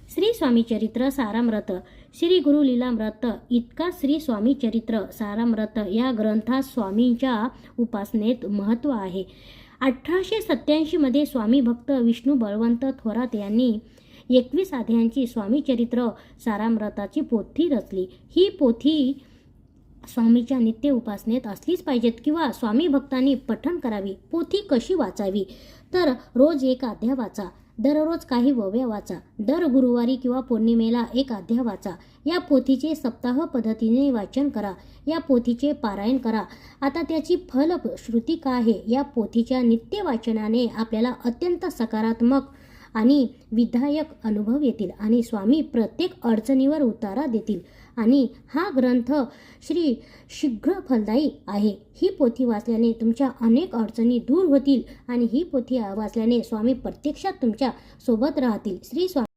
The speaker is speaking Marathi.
श्री स्वामी चरित्र सारामृत श्री गुरु लीलामृत इतका श्री स्वामी चरित्र सारामृत या ग्रंथात स्वामींच्या उपासनेत महत्त्व आहे. 1887 मध्ये स्वामी भक्त विष्णू बळवंत थोरात यांनी 21 अध्यायांची स्वामी चरित्र सारामृताची पोथी रचली. ही पोथी स्वामीच्या नित्य उपासनेत असलीच पाहिजेत किंवा स्वामी भक्तांनी पठण करावी. पोथी कशी वाचावी तर रोज एक अध्याय वाचा, दररोज काही ओव्या वाचा, दर गुरुवारी किंवा पौर्णिमेला एक अध्याय वाचा. या पोथीचे सप्ताह पद्धतीने वाचन करा, या पोथीचे पारायण करा. आता त्याची फलश्रुती काय आहे? या पोथीच्या नित्य वाचनाने आपल्याला अत्यंत सकारात्मक आणि विधायक अनुभव येतील आणि स्वामी प्रत्येक अडचणीवर उतारा देतील आणि हा ग्रंथ शीघ्र फलदायी आहे. ही पोथी वाचल्याने तुमच्या अनेक अडचणी दूर होतील आणि ही पोथी वाचल्याने स्वामी प्रत्यक्षात तुमच्या सोबत राहतील. श्री स्वामी